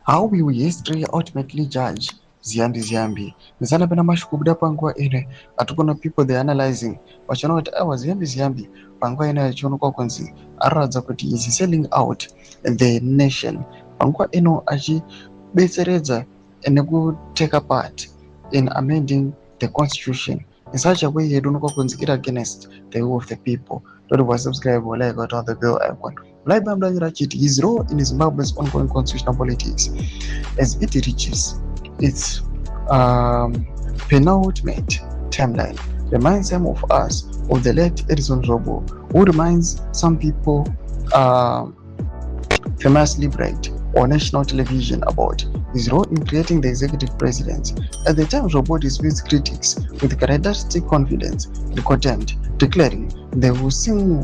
How will history ultimately judge Ziyambi Ziyambi? Nizana pena mashikubuda panguwa ine atukona people they analyzing vachiona kuti awa Ziyambi Ziyambi panguwa ine achionekwa kunzi aratidza kuti is selling out the nation panguwa ino achibetseredza nekuteka part in amending the constitution in such a way yedonekwa kunzi it against the will of the people. Don't forget to subscribe or like or turn on the bell icon. Like Bamdani Chit, his role in Zimbabwe's ongoing constitutional politics as it reaches its penultimate timeline reminds some of us of the late Edison Robo, who reminds some people famously bragged on national television about his role in creating the executive president. At the time, Robo dismissed critics with characteristic confidence and contempt, declaring they will sing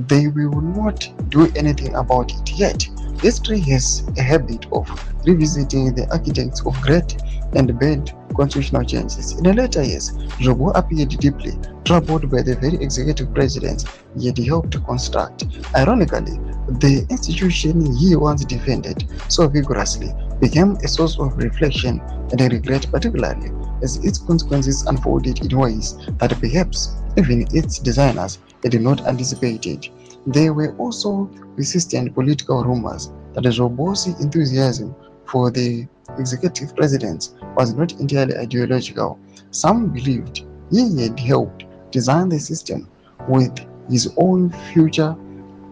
they will not do anything about it. Yet, history has a habit of revisiting the architects of great and bad constitutional changes. In the later years, Robo appeared deeply troubled by the very executive president he had helped to construct. Ironically, the institution he once defended so vigorously became a source of reflection and regret, particularly as its consequences unfolded in ways that perhaps even its designers had not anticipated. There were also persistent political rumors that the Robo's enthusiasm for the executive president was not entirely ideological. Some believed he had helped design the system with his own future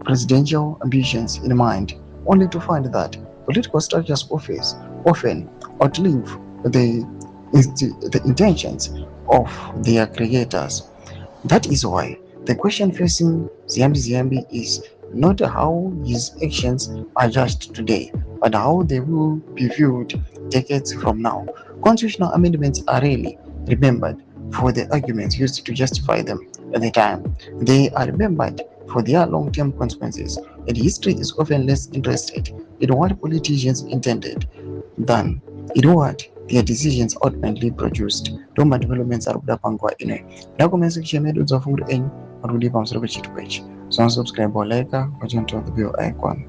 presidential ambitions in mind, only to find that political structures often outlive the intentions of their creators. That is why the question facing Ziyambi Ziyambi is not how his actions are judged today, but how they will be viewed decades from now. Constitutional amendments are rarely remembered for the arguments used to justify them at the time. They are remembered for their long-term consequences, and history is often less interested in what politicians intended than in what their decisions ultimately produced. Doma developments are panguwa ine. Document section medu za fungu enyu marudi pamusoro pechitwechi. So subscribe or like or turn on the bell icon.